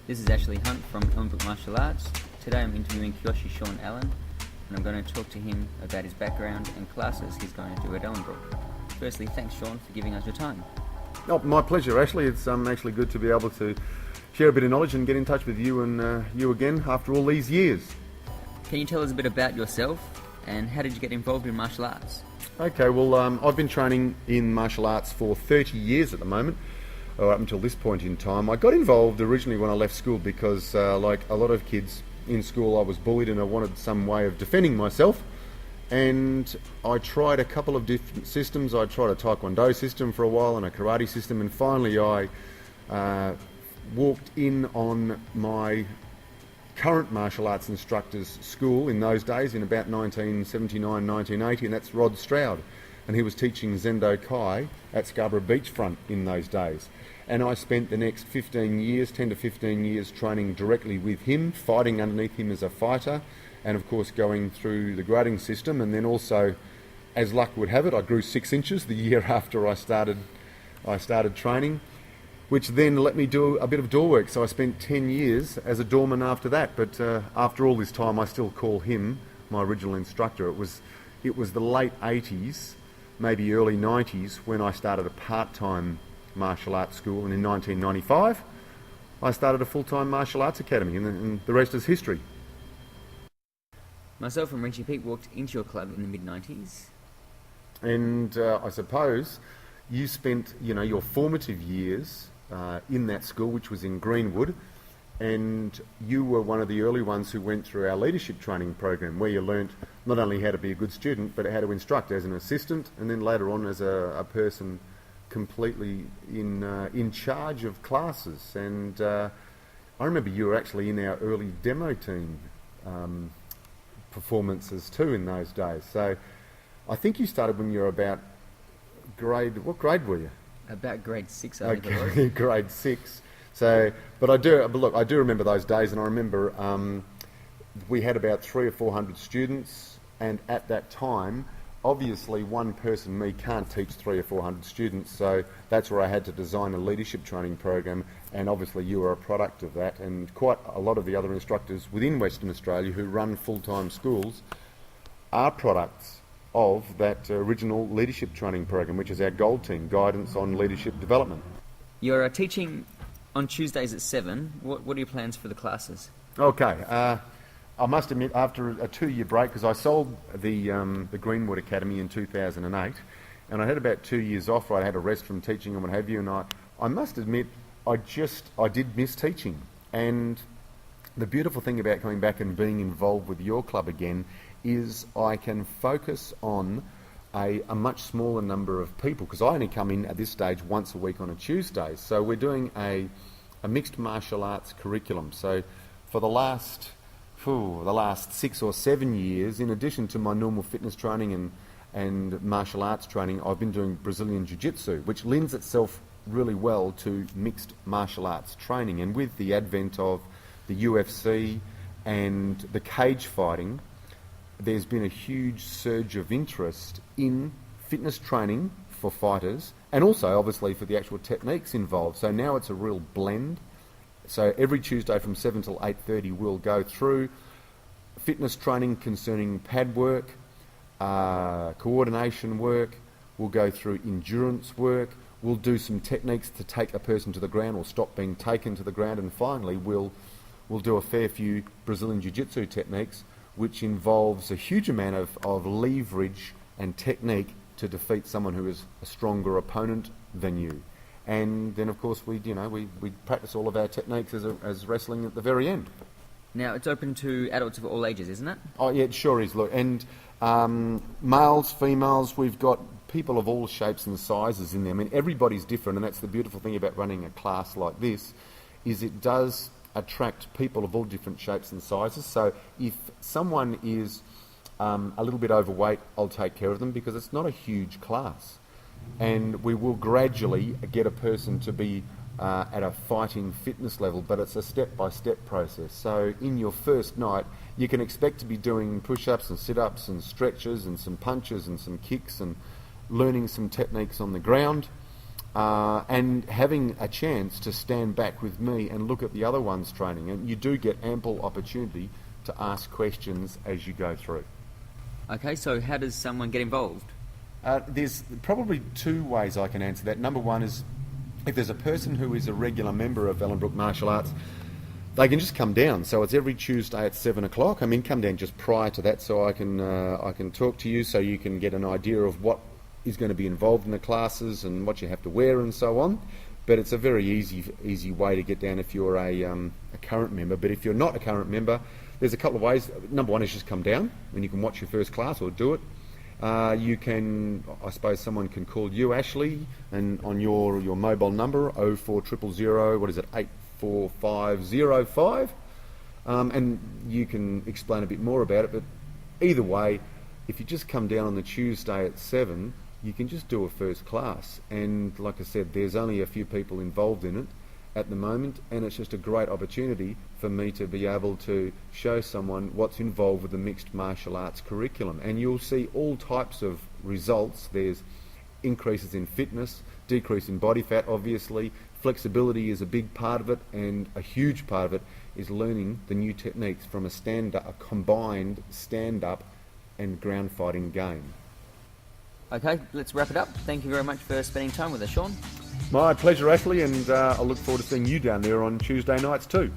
This is Ashley Hunt from Elmbrook Martial Arts. Today I'm interviewing Kyoshi Sean Allen, and I'm going to talk to him about his background and classes he's going to do at Elmbrook. Firstly, thanks Sean for giving us your time. Oh, my pleasure, Ashley. It's actually good to be able to share a bit of knowledge and get in touch with you and you again after all these years. Can you tell us a bit about yourself and how did you get involved in martial arts? Okay, well, I've been training in martial arts for 30 years at the moment, or up until this point in time. I got involved originally when I left school because, like a lot of kids in school, I was bullied and I wanted some way of defending myself. And I tried a couple of different systems. I tried a Taekwondo system for a while and a karate system, and finally I walked in on my current martial arts instructor's school in those days, in about 1979, 1980, and that's Rod Stroud. And he was teaching Zendo Kai at Scarborough Beachfront in those days. And I spent the next 15 years, 10 to 15 years, training directly with him, fighting underneath him as a fighter, and of course going through the grading system. And then also, as luck would have it, I grew 6 inches the year after I started training, which then let me do a bit of door work. So I spent 10 years as a doorman after that. But after all this time, I still call him my original instructor. It was the late 80s, maybe early 90s, when I started a part-time martial arts school, and in 1995 I started a full-time martial arts academy, and the rest is history. Myself and Richie Pete walked into your club in the mid-90s. And I suppose you spent, your formative years in that school, which was in Greenwood, and you were one of the early ones who went through our leadership training program, where you learnt not only how to be a good student, but how to instruct as an assistant, and then later on as a person completely in charge of classes. And I remember you were actually in our early demo team performances too in those days. So I think you started when you were about what grade were you? About grade 6, I think it was. Okay, grade 6. So, but I do remember those days, and I remember we had about 300 or 400 students, and at that time, obviously one person, me, can't teach 300 or 400 students, so that's where I had to design a leadership training program, and obviously you were a product of that, and quite a lot of the other instructors within Western Australia who run full-time schools are products of that original leadership training program, which is our gold team, Guidance on Leadership Development. You're teaching on Tuesdays at 7. What are your plans for the classes? Okay, I must admit, after a 2-year break, because I sold the Greenwood Academy in 2008, and I had about 2 years off where I had a rest from teaching and what have you, and I must admit, I did miss teaching. And the beautiful thing about coming back and being involved with your club again is I can focus on a much smaller number of people, because I only come in at this stage once a week on a Tuesday. So we're doing a mixed martial arts curriculum. So for the last 6 or 7 years, in addition to my normal fitness training and martial arts training, I've been doing Brazilian Jiu-Jitsu, which lends itself really well to mixed martial arts training. And with the advent of the UFC and the cage fighting, there's been a huge surge of interest in fitness training for fighters, and also obviously for the actual techniques involved. So now it's a real blend. So every Tuesday from 7 till 8:30 we'll go through fitness training concerning pad work, coordination work, we'll go through endurance work, we'll do some techniques to take a person to the ground or stop being taken to the ground, and finally we'll do a fair few Brazilian Jiu-Jitsu techniques, which involves a huge amount of leverage and technique to defeat someone who is a stronger opponent than you. And then, of course, we practice all of our techniques as wrestling at the very end. Now, it's open to adults of all ages, isn't it? Oh, yeah, it sure is. Look, and males, females, we've got people of all shapes and sizes in there. I mean, everybody's different, and that's the beautiful thing about running a class like this, is it does attract people of all different shapes and sizes. So if someone is a little bit overweight, I'll take care of them, because it's not a huge class. And we will gradually get a person to be at a fighting fitness level, but it's a step-by-step process. So in your first night, you can expect to be doing push-ups and sit-ups and stretches and some punches and some kicks and learning some techniques on the ground. and having a chance to stand back with me and look at the other ones training. And you do get ample opportunity to ask questions as you go through. Okay, so how does someone get involved? There's probably two ways I can answer that. Number one is, if there's a person who is a regular member of Ellenbrook Martial Arts, they can just come down. So it's every Tuesday at 7 o'clock. I mean, come down just prior to that so I can talk to you, so you can get an idea of what is going to be involved in the classes and what you have to wear and so on. But it's a very easy way to get down if you're a current member. But if you're not a current member, there's a couple of ways. Number one is just come down and you can watch your first class or do it. You can, I suppose someone can call you, Ashley, and on your mobile number, 04000, what is it, 84505, and you can explain a bit more about it. But either way, if you just come down on the Tuesday at 7, you can just do a first class. And like I said, there's only a few people involved in it at the moment, and it's just a great opportunity for me to be able to show someone what's involved with the mixed martial arts curriculum. And you'll see all types of results. There's increases in fitness, decrease in body fat, obviously. Flexibility is a big part of it, and a huge part of it is learning the new techniques from a combined stand-up and ground fighting game. Okay, let's wrap it up. Thank you very much for spending time with us, Sean. My pleasure, Ashley, and I look forward to seeing you down there on Tuesday nights too.